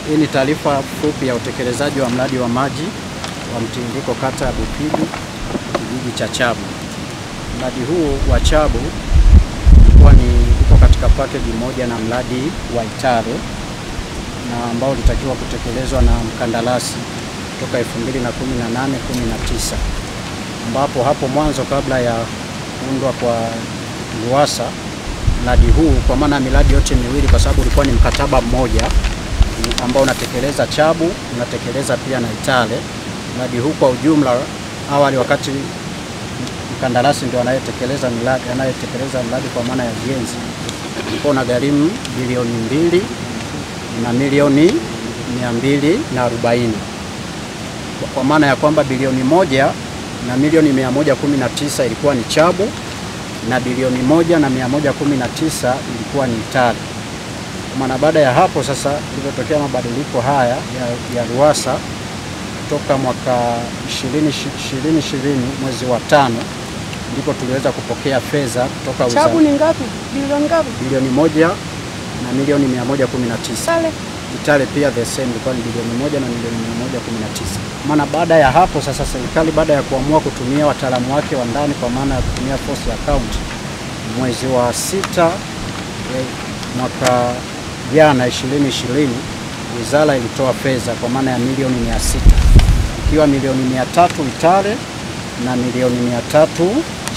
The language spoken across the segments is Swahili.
Hii ni taarifa fupi ya utekelezaji wa mradi wa maji wa mtiririko kata ya Bupigi, kijiji cha Chabu. Mradi huu wa Chabu uko katika package moja na mradi wa Itare na ambao ulitakiwa kutekelezwa na mkandarasi toka 2018-19, ambapo hapo mwanzo kabla ya kuundwa kwa RUWASA, mradi huu kwa maana miradi yote miwili, kwa sababu ulikuwa ni mkataba mmoja ambao unatekeleza Chabu, unatekeleza pia na Itare. Mradi huu kwa ujumla, awali wakati mkandarasi ndio anayetekeleza mradi kwa maana ya ujenzi, ulikuwa unagharimu bilioni 2 na milioni 240, kwa maana ya kwamba bilioni 1 na milioni 119 ilikuwa ni Chabu na bilioni 1 na 119 ilikuwa ni Itare. Kwa maana baada ya hapo sasa ilipotokea mabadiliko haya ya RUWASA kutoka mwaka 2020 mwezi wa 5, ndipo tuliweza kupokea fedha kutoka wizara. Chabu ni ngapi? Bilioni ngapi? Bilioni 1 na milioni 119. Itare pia the same, ilikuwa ni bilioni 1 na milioni 119. Maana baada ya hapo sasa serikali baada ya kuamua kutumia wataalamu wake wa ndani kwa maana ya kutumia force account, mwezi wa 6 mwaka jana 2020, wizara ilitoa fedha kwa maana ya milioni 600, ikiwa milioni 300 Itare na milioni 300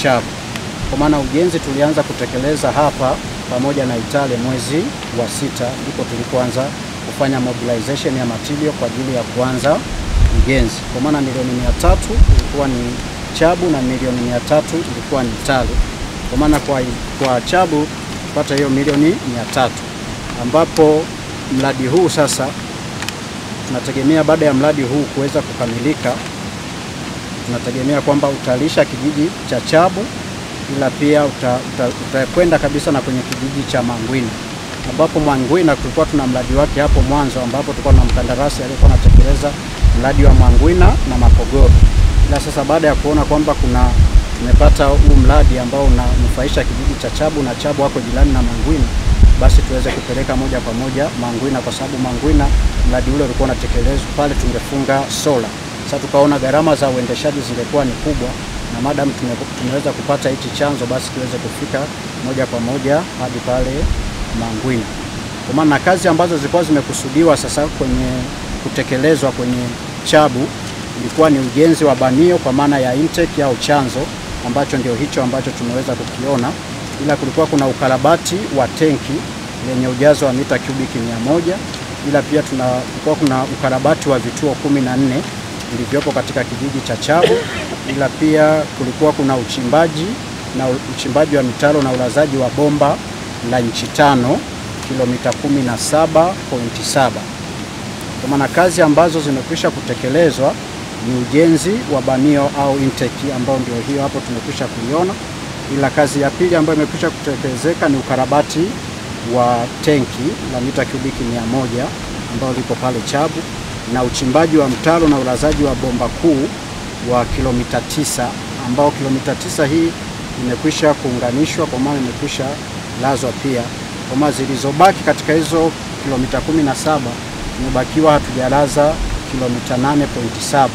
Chabu. Kwa maana ujenzi tulianza kutekeleza hapa pamoja na Itare mwezi wa 6, ndipo tulipoanza kufanya mobilization ya material kwa ajili ya kuanza ujenzi. Kwa maana milioni 300 ilikuwa ni Chabu na milioni 300 ilikuwa ni Itare. Kwa maana kwa Chabu kupata hiyo milioni 300, ambapo mradi huu sasa tunategemea baada ya mradi huu kuweza kukamilika, tunategemea kwamba utalisha kijiji cha Chabu, ila pia utakwenda kabisa na kwenye kijiji cha Mangwina, ambapo Mangwina tulikuwa tuna mradi wake hapo mwanzo, ambapo tulikuwa na mkandarasi aliyekuwa anatekeleza mradi wa Mangwina na Makogoro. Ila sasa baada ya kuona kwamba tumepata huu mradi ambao unanufaisha kijiji cha Chabu na Chabu wako jirani na Mangwina, basi tuweze kupeleka moja kwa moja Mangwina, kwa sababu Mangwina mradi ule ulikuwa unatekelezwa pale, tungefunga sola. Sasa tukaona gharama za uendeshaji zilikuwa ni kubwa, na madam tumeweza kupata hichi chanzo, basi tuweze kufika moja kwa moja hadi pale Mangwina. Kwa maana kazi ambazo zilikuwa zimekusudiwa sasa kwenye kutekelezwa kwenye Chabu ilikuwa ni ujenzi wa banio kwa maana ya intake au chanzo, ambacho ndio hicho ambacho tumeweza kukiona, ila kulikuwa kuna ukarabati wa tenki lenye ujazo wa mita kubiki 100, ila pia kulikuwa kuna ukarabati wa vituo 14 vilivyopo katika kijiji cha Chabu, ila pia kulikuwa kuna uchimbaji wa mitaro na ulazaji wa bomba la inchi 5 kilomita 17.7. Kwa maana kazi ambazo zimekwisha kutekelezwa ni ujenzi wa banio au intake, ambao ndio hiyo hapo tumekwisha kuiona, ila kazi ya pili ambayo imekwisha kutekelezeka ni ukarabati wa tenki la mita kubiki 100 ambao liko pale Chabu, na uchimbaji wa mtaro na ulazaji wa bomba kuu wa kilomita 9, ambao kilomita 9 hii imekwisha kuunganishwa, kwa maana imekwisha lazwa pia. Kwa maana zilizobaki katika hizo kilomita 17 imebakiwa hatujalaza kilomita 8.7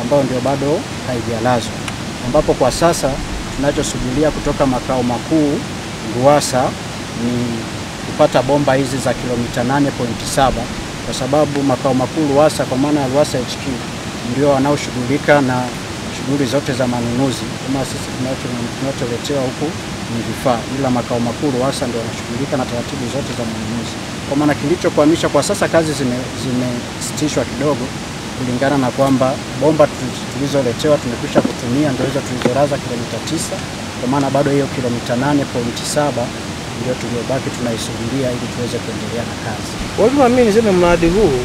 ambao ndio bado haijalazwa, ambapo kwa sasa tunachosubiria kutoka makao makuu RUWASA ni kupata bomba hizi za kilomita 8.7, kwa sababu makao makuu RUWASA kwa maana ya RUWASA HQ ndio wanaoshughulika na shughuli zote za manunuzi. Kama sisi tunacholetewa huku ni vifaa, ila makao makuu RUWASA ndio wanashughulika na taratibu zote za manunuzi. Kwa maana kilichokwamisha kwa sasa, kazi zimesitishwa kidogo, kulingana na kwamba bomba tulizoletewa tumekwisha kutumia ndio hizo tulizoraza kilomita 9, kwa maana bado hiyo kilomita 8.7 ndio tuliyobaki tunaisubiria ili tuweze kuendelea na kazi. Kwa hiyo mimi niseme mradi huu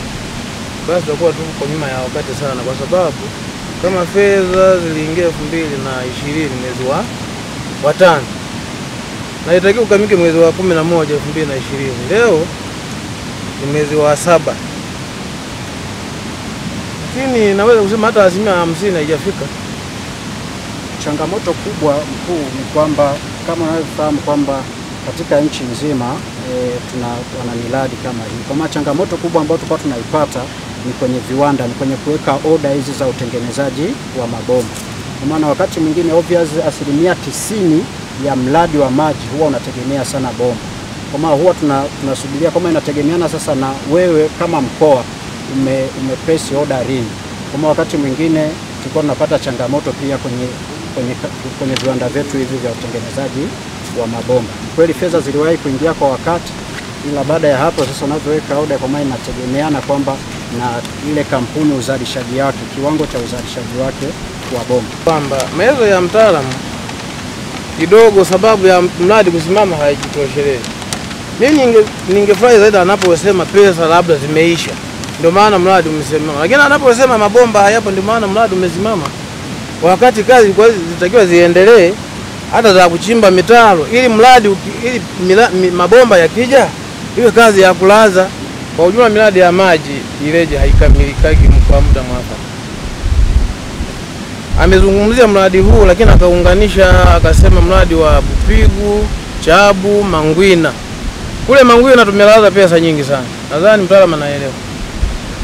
basi tutakuwa tuko nyuma ya wakati sana, kwa sababu kama fedha ziliingia 2020 mwezi wa 5 na itakiwa ukamilike mwezi wa 11 2020, leo ni mwezi wa 7, lakini naweza kusema hata 50% haijafika. Changamoto kubwa mkuu ni kwamba kama unavyofahamu kwamba katika nchi nzima wana miradi kama hii. Kwa maana changamoto kubwa ambayo tulikuwa tunaipata ni kwenye viwanda, ni kwenye kuweka oda hizi za utengenezaji wa mabomba. Kwa maana wakati mwingine obvious 90% ya mradi wa maji huwa unategemea sana bomba. Kwa maana huwa tunasubiria kama inategemeana sasa na wewe kama mkoa umepress order lini. Kwa maana wakati mwingine tulikuwa tunapata changamoto pia kwenye viwanda vyetu hivi vya utengenezaji wa mabomba. Kweli fedha ziliwahi kuingia kwa wakati, ila baada ya hapo sasa unavyoweka order, kwa maana inategemeana kwamba na ile kampuni uzalishaji wake, kiwango cha uzalishaji wake wa bomba, kwamba maelezo ya mtaalamu kidogo sababu ya mradi kusimama haijitoshelezi. Mimi ningefurahi zaidi anaposema pesa labda zimeisha ndio maana mradi umesimama, lakini anaposema mabomba hayapo ndio maana mradi umesimama, wakati kazi kwa zitakiwa ziendelee hata za kuchimba mitaro ili mradi mabomba yakija iwe kazi ya kulaza. Kwa ujumla miradi ya maji ileje haikamilikagi kwa muda mwafaka. Amezungumzia mradi huu lakini akaunganisha akasema mradi wa Bupigu, Chabu, Mangwina. Kule Mangwina tumelaza pesa nyingi sana. Nadhani mtaalamu anaelewa.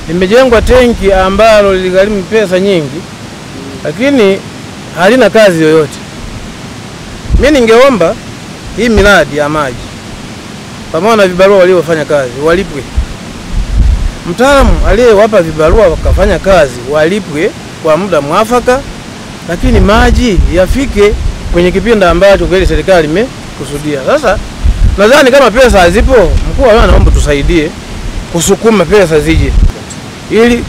Limejengwa tenki ambalo liligharimu pesa nyingi lakini halina kazi yoyote. Mimi ningeomba hii miradi ya maji pamoja na vibarua waliofanya kazi walipwe. Mtaalamu aliyewapa vibarua wakafanya kazi walipwe kwa muda mwafaka, lakini maji yafike kwenye kipindi ambacho kweli serikali imekusudia. Sasa nadhani kama pesa hazipo, mkuu wa wilaya naomba tusaidie kusukuma pesa zije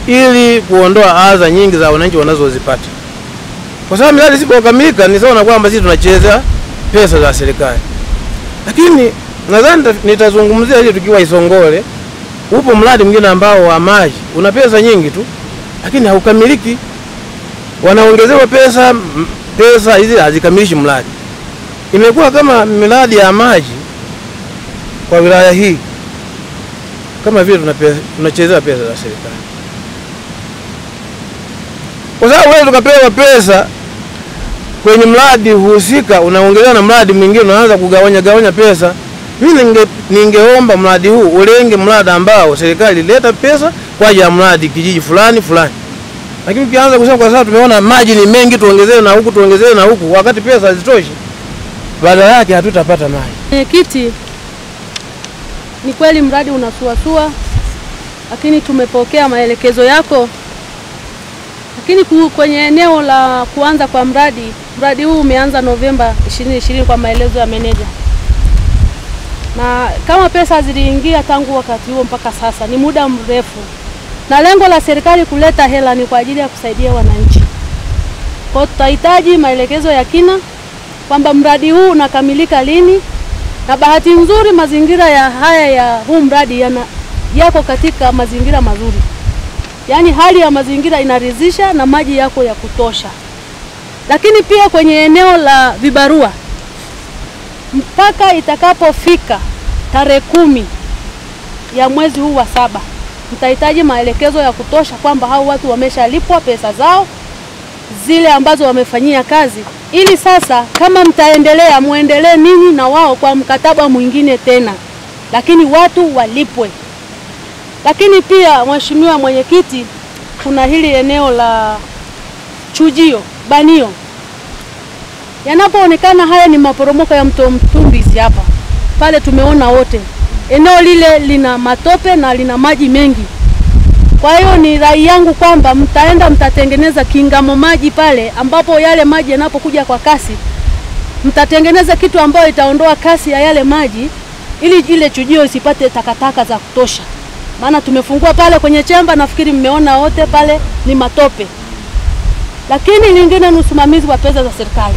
ili kuondoa adha nyingi za wananchi wanazozipata. Kwa sababu miradi isipokamilika ni sawa na kwamba sisi tunacheza pesa za serikali. Lakini nadhani nitazungumzia hiyo tukiwa Isongole. Upo mradi mwingine ambao wa maji una pesa nyingi tu lakini haukamiliki. Wanaongezewa pesa hizi hazikamilishi mradi. Imekuwa kama miradi ya maji kwa wilaya hii kama vile tunachezea pesa za serikali. Kwa sababu wewe tukapewa pesa kwenye mradi husika unaongezea na mradi mwingine unaanza kugawanya pesa. Mimi ningeomba mradi huu ulenge mradi ambao serikali ileta pesa kwa ajili ya mradi kijiji fulani. Lakini ukianza kusema kwa sababu tumeona maji ni mengi tuongezee na huku wakati pesa hazitoshi, badala yake hatutapata maji. Kiti ni kweli mradi unasuasua, lakini tumepokea maelekezo yako. Lakini kwenye eneo la kuanza kwa mradi huu umeanza Novemba 2020 kwa maelezo ya meneja. Na kama pesa ziliingia tangu wakati huo mpaka sasa ni muda mrefu. Na lengo la serikali kuleta hela ni kwa ajili ya kusaidia wananchi. Kwa tutahitaji maelekezo ya kina kwamba mradi huu unakamilika lini, na bahati nzuri mazingira ya huu mradi yako katika mazingira mazuri. Yaani hali ya mazingira inaridhisha na maji yako ya kutosha. Lakini pia kwenye eneo la vibarua mpaka itakapofika tarehe 10 ya mwezi huu wa 7 tutahitaji maelekezo ya kutosha kwamba hao watu wameshalipwa pesa zao zile ambazo wamefanyia kazi, ili sasa kama mtaendelea muendelee ninyi na wao kwa mkataba mwingine tena, lakini watu walipwe. Lakini pia mheshimiwa mwenyekiti, kuna hili eneo la chujio banio. Yanapoonekana haya ni maporomoko ya mto Mtumbizi hapa. Pale tumeona wote. Eneo lile lina matope na lina maji mengi. Kwa hiyo ni rai yangu kwamba mtatengeneza kingamo maji pale ambapo yale maji yanapokuja kwa kasi. Mtatengeneza kitu ambayo itaondoa kasi ya yale maji ili ile chujio isipate takataka za kutosha. Maana tumefungua pale kwenye chemba, nafikiri mmeona wote pale ni matope. Lakini lingine ni usimamizi wa pesa za serikali.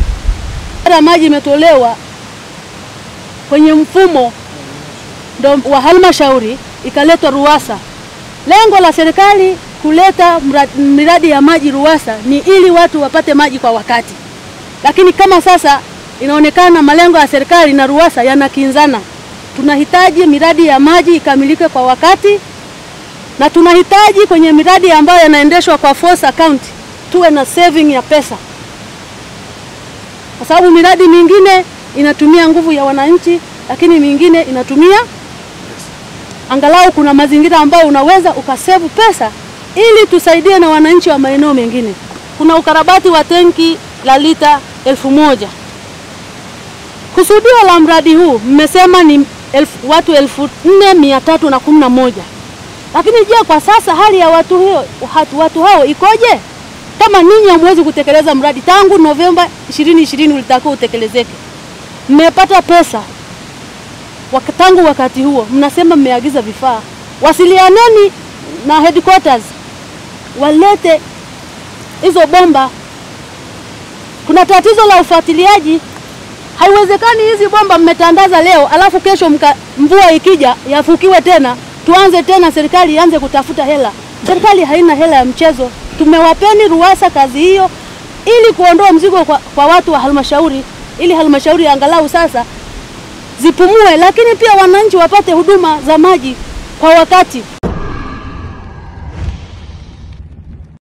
Maji imetolewa kwenye mfumo wa halmashauri ikaletwa RUWASA. Lengo la serikali kuleta miradi ya maji RUWASA ni ili watu wapate maji kwa wakati. Lakini kama sasa inaonekana malengo ya serikali na RUWASA yanakinzana. Tunahitaji miradi ya maji ikamilike kwa wakati, na tunahitaji kwenye miradi ambayo yanaendeshwa kwa force account tuwe na saving ya pesa. Kwa sababu miradi mingine inatumia nguvu ya wananchi lakini mingine inatumia. Angalau kuna mazingira ambayo unaweza ukasave pesa ili tusaidie na wananchi wa maeneo mengine. Kuna ukarabati wa tenki la lita 1000. Kusudio la mradi huu mmesema ni watu 4311. Lakini je, kwa sasa hali ya watu hao ikoje? Kama ninyi hamwezi kutekeleza mradi tangu Novemba 2020 ulitakiwa utekelezeke. Mmepata pesa. Tangu wakati huo mnasema mmeagiza vifaa. Wasilianeni na headquarters walete hizo bomba. Kuna tatizo la ufuatiliaji. Haiwezekani hizi bomba mmetandaza leo alafu kesho mvua ikija yafukiwe tena, tuanze tena serikali ianze kutafuta hela. Serikali haina hela ya mchezo. Tumewapeni ruhusa kazi hiyo ili kuondoa mzigo kwa watu wa halmashauri, ili halmashauri angalau sasa zipumue, lakini pia wananchi wapate huduma za maji kwa wakati.